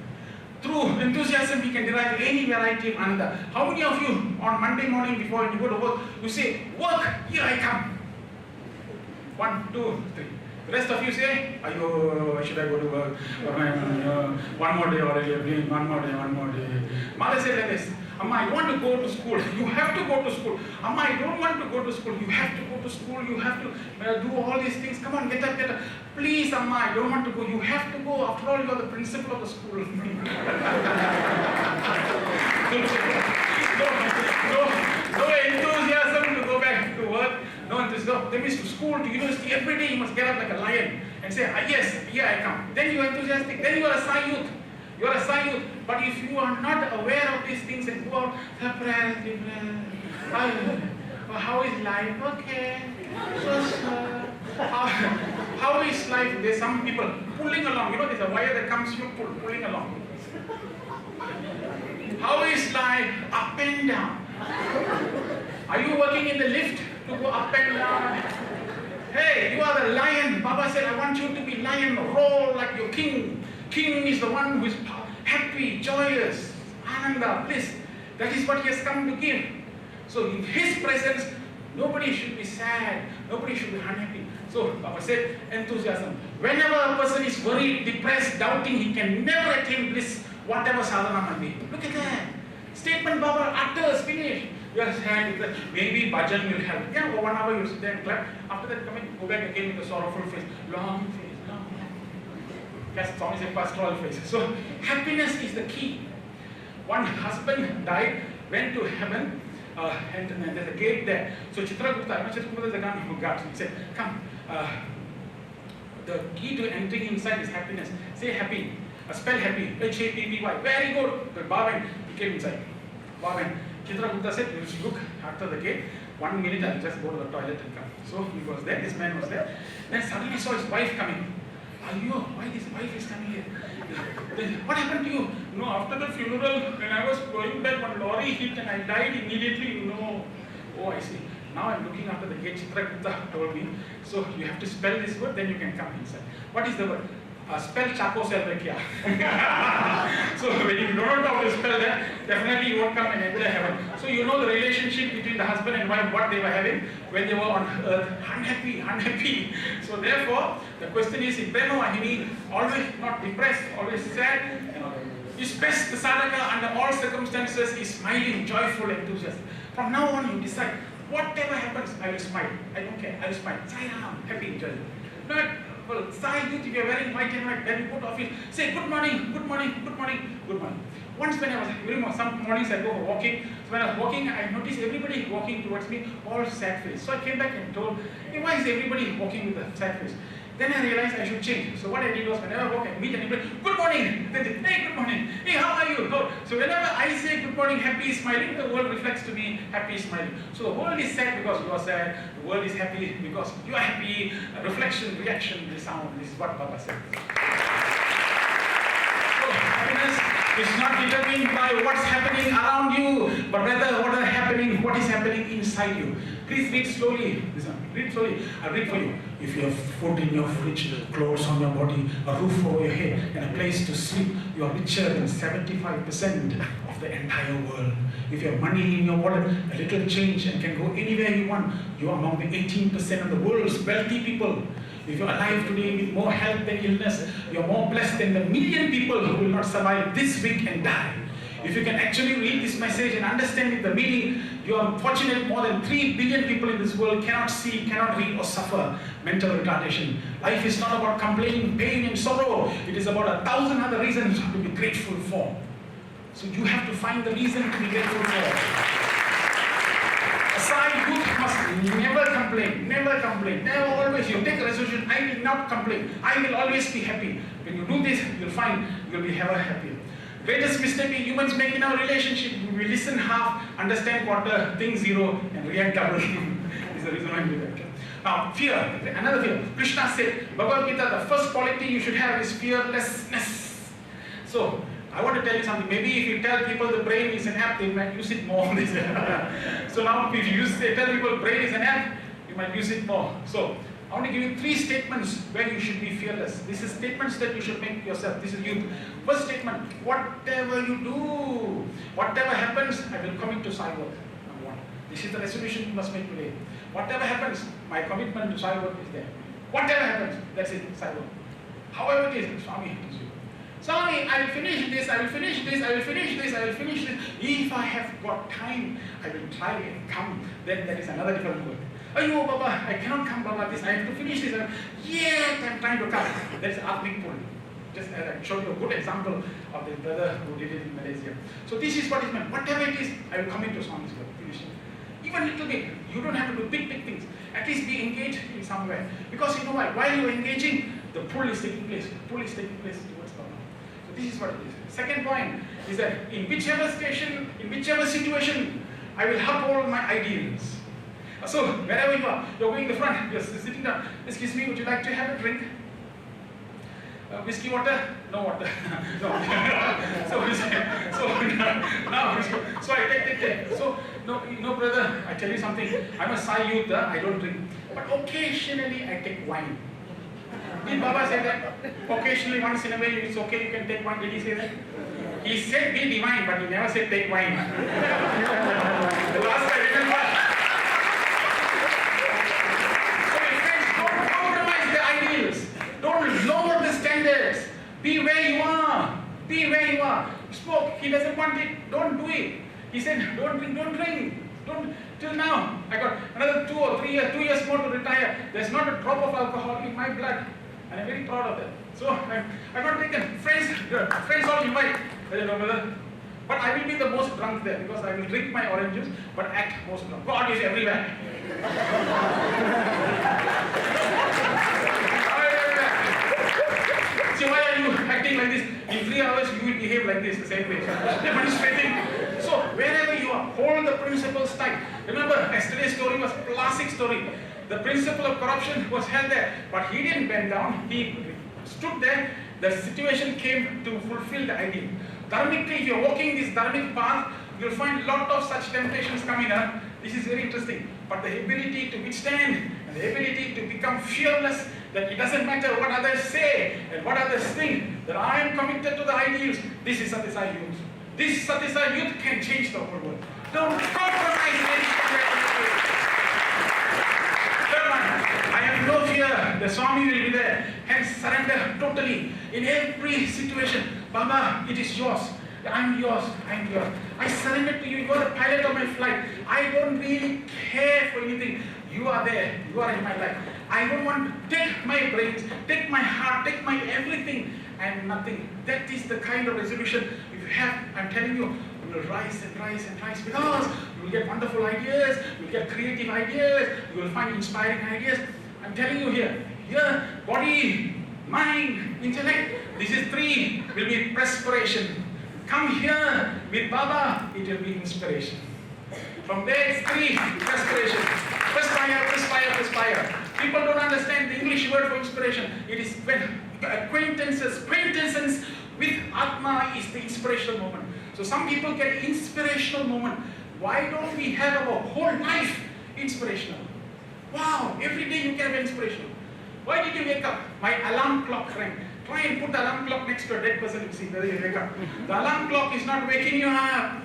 Through enthusiasm, we can derive any variety of ananda. How many of you on Monday morning before you go to work, you say, work, here I come. 1, 2, 3. The rest of you say, Ayo, should I go to work? One more day already, one more day. Mother said like this, Amma, I want to go to school. You have to go to school. Amma, I don't want to go to school. You have to go to school. You have to do all these things. Come on, get up, get up. Please, Amma, I don't want to go. You have to go. After all, you are the principal of the school. No enthusiasm to go back to work. No enthusiasm. That means to school, to university, every day you must get up like a lion and say, yes, here I come. Then you are enthusiastic. Then you are a Sai youth. You are a Sai youth. But if you are not aware of these things and go out, how is life? Okay. How is life? There's some people pulling along. You know, there's a wire that comes, you pulling along. How is life? Up and down. Are you working in the lift to go up and down? Hey, you are the lion. Baba said, I want you to be lion, roar like your king. King is the one who is happy, joyous, ananda, bliss. That is what he has come to give. So in his presence, nobody should be sad, nobody should be unhappy. So Baba said, enthusiasm. Whenever a person is worried, depressed, doubting, he can never attain bliss, whatever sadhana might be. Look at that. Statement Baba utters, finish. You are sad, maybe bhajan will help. Yeah, for 1 hour you sit there and clap. After that, go back again with a sorrowful face. Long face, long. That's always a pastoral face. So happiness is the key. One husband died, went to heaven, and there's a gate there. So Chitragupta is the guy who got. He said, come, the key to entering inside is happiness. Say happy. Spell happy. H-A-P-P-Y. Very good. The Bhavan, he came inside. Bhavan. Chitragupta said, you should look after the gate. 1 minute, I'll just go to the toilet and come. So he was there, this man was there. Then suddenly he saw his wife coming. Ayo, why this wife is coming here? Then, what happened to you? No, after the funeral, when I was going back, one lorry hit and I died immediately. No. Oh, I see. Now I'm looking after the gate. Chitragupta told me. So you have to spell this word, then you can come inside. What is the word? Spell Chaco Selvakia. So when you don't know how to spell that, definitely you won't come and enter heaven. So you know the relationship between the husband and wife, what they were having when they were on earth. Unhappy. So therefore, the question is, if Brahmavahini, always not depressed, always sad, is best the sadhaka under all circumstances is smiling, joyful, enthusiastic. From now on you decide, whatever happens, I will smile. I don't care, I will smile. Sai Ram, happy, joyful. Not well, Sai youth, if you're wearing white and white, then you go to office, say good morning, good morning, good morning, good morning. Once when I was, some mornings I go for walking, so when I was walking, I noticed everybody walking towards me, all sad face. So I came back and told, hey, why is everybody walking with a sad face? Then I realized I should change. So what I did was, whenever I walk and meet anybody, good morning. Then they, hey, good morning. Hey, how are you? No. So whenever I say good morning, happy, smiling, the world reflects to me, happy, smiling. So the world is sad because you are sad. The world is happy because you are happy. A reflection, reaction, resound. This is what Baba said. So happiness is not determined by what's happening around you, but rather what is happening inside you. Please read slowly. Listen, read slowly. I'll read for you. If you have food in your fridge, clothes on your body, a roof over your head, and a place to sleep, you are richer than 75% of the entire world. If you have money in your wallet, a little change, and can go anywhere you want, you are among the 18% of the world's wealthy people. If you're alive today with more health than illness, you're more blessed than the million people who will not survive this week and die. If you can actually read this message and understand the meaning, you are fortunate. More than 3 billion people in this world cannot see, cannot read, or suffer mental retardation. Life is not about complaining, pain, and sorrow. It is about 1,000 other reasons to be grateful for. So you have to find the reason to be grateful for. Aside, youth must never complain, never complain, never always. You take a resolution, I will not complain. I will always be happy. When you do this, you'll find you'll be ever happier. Greatest mistake we humans make in our relationship, we listen half, understand quarter, think zero, and react double. Is the reason why we do that. Now, fear, another fear. Krishna said, Bhagavad Gita, the first quality you should have is fearlessness. So, I want to tell you something. Maybe if you tell people the brain is an app, they might use it more. So now, if you tell people brain is an app, you might use it more. So, I want to give you 3 statements where you should be fearless. This is statements that you should make yourself. This is youth. First statement, whatever you do, whatever happens, I will commit to Sai work. Number 1. This is the resolution you must make today. Whatever happens, my commitment to Sai work is there. Whatever happens, that's it, Sai work. However it is, Swami, it is you. Swami, I will finish this, I will finish this, I will finish this, I will finish this. If I have got time, I will try and come. Then that is another different word. Oh, Baba, I cannot come, Baba, this, I have to finish this. Yet I'm trying to come. That's Atmic pull. Just I showed you a good example of the brother who did it in Malaysia. So this is what is meant. Whatever it is, I will commit to Swami's work. Finish it. Even little bit. You don't have to do big things. At least be engaged in some way. Because you know why? While you are engaging, the pull is taking place. The pull is taking place towards Baba. So this is what it is. Second point is that in whichever station, in whichever situation, I will uphold my ideals. So wherever you are, you're going in the front, you're sitting down. Excuse me, would you like to have a drink? Whiskey water? No water. No. So I take. So no, brother. I tell you something. I'm a Sai youth. I don't drink, but occasionally I take wine. Did Baba say that? Occasionally, once in a while, it's okay. You can take wine. Did he say that? He said be divine, but he never said take wine. The last I remember. Don't lower the standards. Be where you are. Be where you are. Smoke. He doesn't want it. Don't do it. He said, don't drink. Don't drink. Don't. Till now, I got another 2 or 3 years, 2 years more to retire. There's not a drop of alcohol in my blood, and I'm very proud of that. So I'm not taken. Friends all invite. But I will be the most drunk there because I will drink my orange juice, but act most drunk. God is everywhere. See, why are you acting like this? In 3 hours, you will behave like this, the same way. Demonstrating. So, wherever you are, hold the principles tight. Remember, yesterday's story was a classic story. The principle of corruption was held there, but he didn't bend down. He stood there. The situation came to fulfill the ideal. Dharmically, if you're walking this dharmic path, you'll find a lot of such temptations coming up. This is very interesting. But the ability to withstand and the ability to become fearless, that it doesn't matter what others say and what others think, that I am committed to the ideals. This is Satisai youth. This Satisai youth can change the whole world. Don't compromise anything. Third one, I have no fear. The Swami will be there. Hence, surrender totally. In every situation, Baba, it is yours. I'm yours. I'm yours. I surrender to you. You are the pilot of my flight. I don't really care for anything. You are there. You are in my life. I don't want to take my brains, take my heart, take my everything. I am nothing. That is the kind of resolution if you have, I'm telling you, you will rise and rise and rise because you will get wonderful ideas, you will get creative ideas, you will find inspiring ideas. I'm telling you here, body, mind, intellect, this is 3 will be perspiration. Come here with Baba, it will be inspiration. From there it's 3, perspiration. Perspire, perspire, perspire. People don't understand the English word for inspiration. It is when acquaintances with Atma is the inspirational moment. So some people get inspirational moment. Why don't we have our whole life inspirational? Wow, every day you can have inspirational. Why did you wake up? My alarm clock rang. Try and put the alarm clock next to a dead person and see whether you wake up. The alarm clock is not waking you up.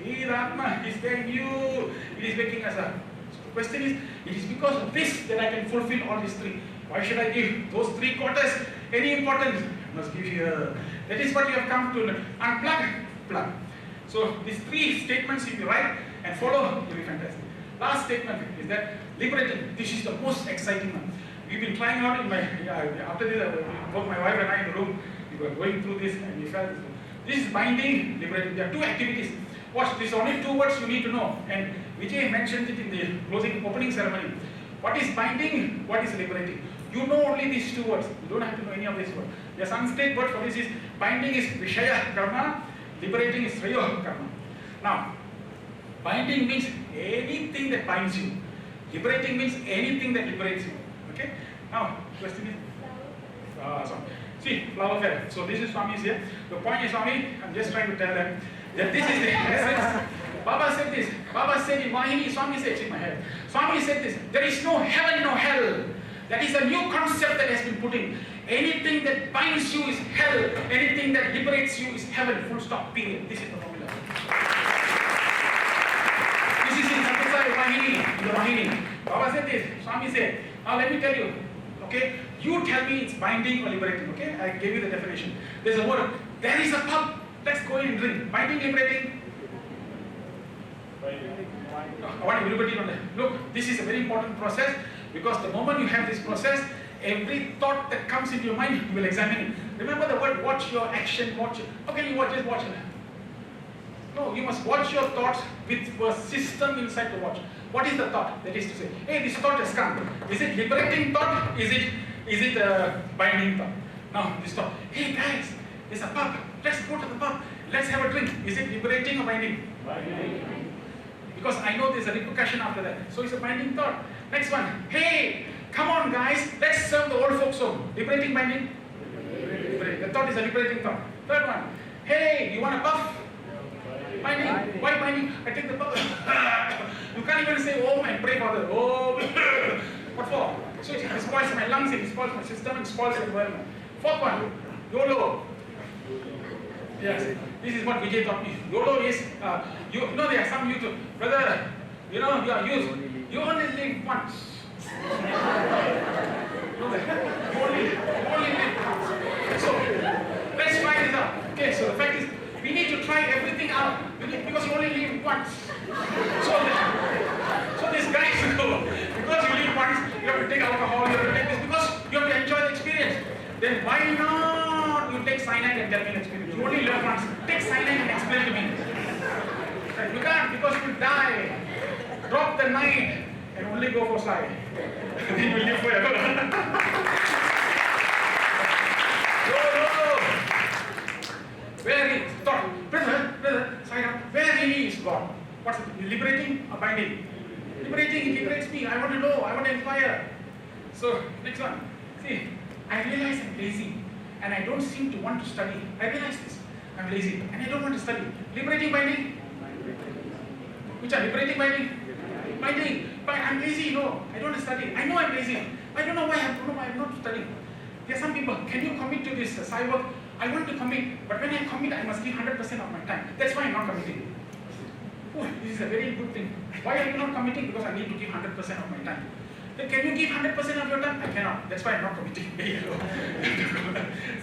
He, the Atma, is telling you, it is waking us up. So the question is, it is because of this that I can fulfill all these 3. Why should I give those 3 quarters any importance? I must give here. That is what you have come to learn. Unplug, plug. So these 3 statements if you write and follow, it will be fantastic. Last statement is that liberating. This is the most exciting one. We've been trying out in my, after this, both my wife and I in the room, we were going through this and we felt this is binding, liberating. There are 2 activities. Watch, these are only 2 words you need to know. And Vijay mentioned it in the closing opening ceremony. What is binding? What is liberating? You know only these 2 words. You don't have to know any of these words. The Sanskrit word for this is binding is Vishaya Karma, liberating is Srayo Karma. Now, binding means anything that binds you. Liberating means anything that liberates you. Okay? Now, question is? See, flower fair. So this is Swami's here. The point is, Swami, I'm just trying to tell them that this is the essence. Baba said this. Baba said in Vahini, Swami said, it's in my head. Swami said this. There is no heaven, no hell. That is a new concept that has been put in. Anything that binds you is hell. Anything that liberates you is heaven. Full stop, period. This is the formula. This is in Sampradaya Vahini, the Vahini. Baba said this. Swami said, now let me tell you. Okay? You tell me it's binding or liberating. Okay? I gave you the definition. There's a word. There is a pub. Let's go in and drink. Binding, liberating? I want everybody to know. Look, this is a very important process because the moment you have this process, every thought that comes into your mind, you will examine it. Remember the word watch your action, watch it. How can you watch it? Watch it. No, you must watch your thoughts with a system inside the watch. What is the thought? That is to say, hey, this thought has come. Is it liberating thought? Is it a binding thought? Now, this thought, hey guys, there's a pub. Let's go to the pub. Let's have a drink. Is it liberating or binding? Binding. Because I know there's a repercussion after that. So it's a binding thought. Next one. Hey, come on guys, let's serve the old folks home. Liberating, binding? Liberating. The thought is a liberating thought. Third one. Hey, you want a puff? Binding. Why binding? I take the puff. You can't even say, oh my pray father. Oh, what for? So it spoils my lungs, it spoils my system, it spoils the environment. Fourth one. YOLO. Yes, this is what Vijay taught me. YOLO is, you know there are some youth, brother, you know, you are youth, you only live once. You only live once. So, let's try this out. Okay, so the fact is, we need to try everything out, because you only live once. So this guy is because you live once, you have to take alcohol, you have to take this, because you have to enjoy the experience. Then why not you take cyanide and tell me the experience? You only live once. Take cyanide and explain to me. Right? You can't because you will die. Drop the night and only go for Sai. Then you will live forever. Where is thought? Brother, Sai, where really is God? What's it? Liberating or binding? Liberating, it liberates me. I want to know, I want to inquire. So, next one. See, I realize I'm lazy and I don't seem to want to study. I realize this. I'm lazy and I don't want to study. Liberating, binding? Which are liberating, binding? Binding. But I'm lazy, no. I don't want to study. I know I'm lazy. I don't know why I'm not studying. There are some people, can you commit to this SSIO work? I want to commit, but when I commit, I must give 100% of my time. That's why I'm not committing. Oh, this is a very good thing. Why are you not committing? Because I need to give 100% of my time. Then can you give 100% of your time? I cannot. That's why I'm not committing.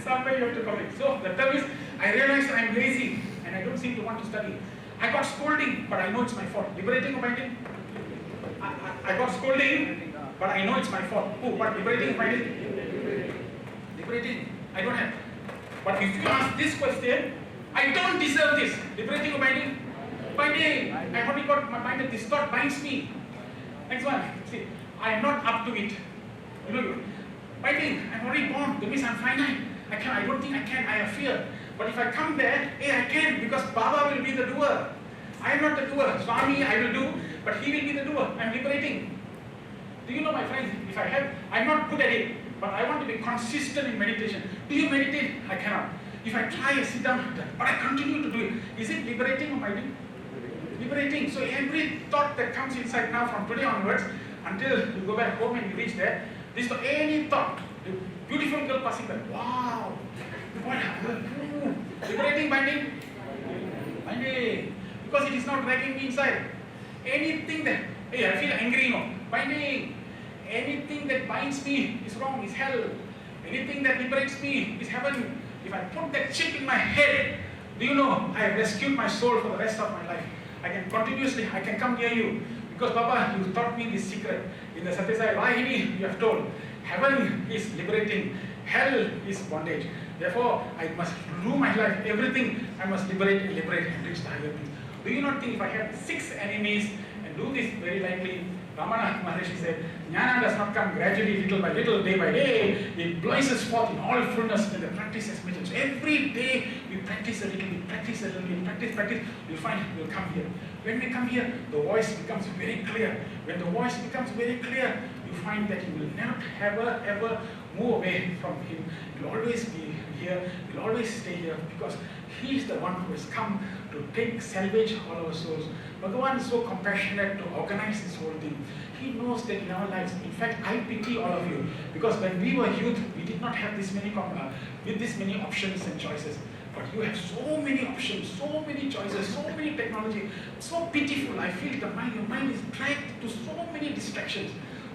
Somewhere you have to commit. So the term is, I realize I'm lazy and I don't seem to want to study. I got scolding, but I know it's my fault. Liberating or binding? I got scolding. but I know it's my fault. Oh, what, liberating binding? Liberating, I don't have. But if you ask this question, I don't deserve this. Liberating or binding? Binding. I only got my mind that this thought binds me. Next one. See, I am not up to it. You know, binding. I'm already born. That means I'm finite. I don't think I can. I have fear. But if I come there, hey, I can, because Baba will be the doer. I am not the doer. Swami, I will do, but he will be the doer. I'm liberating. Do you know, my friends, if I'm not good at it, but I want to be consistent in meditation. Do you meditate? I cannot. If I try and sit down, but I continue to do it, is it liberating or binding? Liberating. So every thought that comes inside now from today onwards, until you go back home and you reach there, this thought, any thought, the beautiful girl passing by, wow, what happened? Liberating, binding? Binding. Because it is not dragging me inside. Anything that, hey, I feel angry now, binding. Anything that binds me is wrong, is hell. Anything that liberates me is heaven. If I put that chip in my head, do you know, I have rescued my soul for the rest of my life. I can come near you. Because Baba, you taught me this secret. In the SSIO Vahini, you have told, heaven is liberating, hell is bondage. Therefore, I must do my life, everything I must liberate and reach the higher things. Do you not think if I have 6 enemies and do this very lightly, Ramana Maharishi said, Jnana does not come gradually, little by little, day by day. It blazes forth in all fullness when the practice has made it. So every day we practice a little, we practice a little, we practice, we'll find we'll come here. When we come here, the voice becomes very clear. When the voice becomes very clear, you find that you will never ever move away from him. You'll always be here, you'll always stay here, because he is the one who has come to salvage all our souls. Bhagavan is so compassionate to organize this whole thing. He knows that in our lives, in fact, I pity all of you, because when we were youth, we did not have this many options and choices. But you have so many options, so many choices, so many technology. So pitiful. I feel your mind is dragged to so many distractions.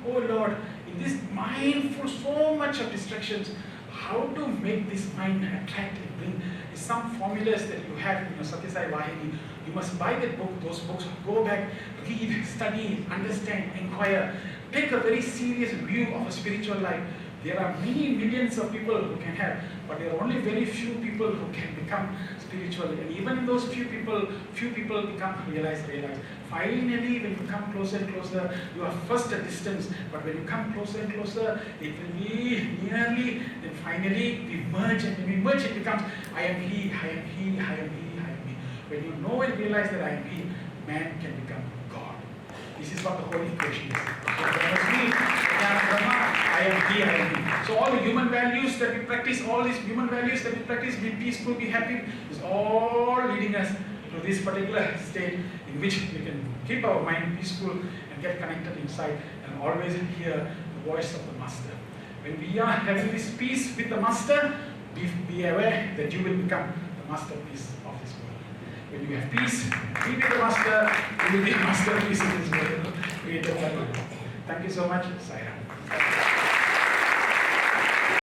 Oh Lord, in this mind full so much of distractions, how to make this mind attractive? Bring some formulas that you have in your SSIO Vahini. You must buy that book, those books, go back, read, study, understand, inquire. Take a very serious view of a spiritual life. There are many millions of people who can have, but there are only very few people who can become spiritual. And even those few people become realize. Finally, when you come closer and closer, you are first a distance, but when you come closer and closer, it will be nearly, then finally we merge, and when we merge, it becomes, I am he, I am he, I am he, I am he. When you know and realize that I am he, man can become God. This is what the whole equation is. So I am he, I am he. So all the human values that we practice, all these human values that we practice, be peaceful, be happy, is all leading us to this particular state in which we can keep our mind peaceful and get connected inside and always hear the voice of the Master. When we are having this peace with the Master, be aware that you will become the masterpiece of this world. When you have peace, be with the Master, you will be a masterpiece in this world. Created by God. Thank you so much. Sai Ram.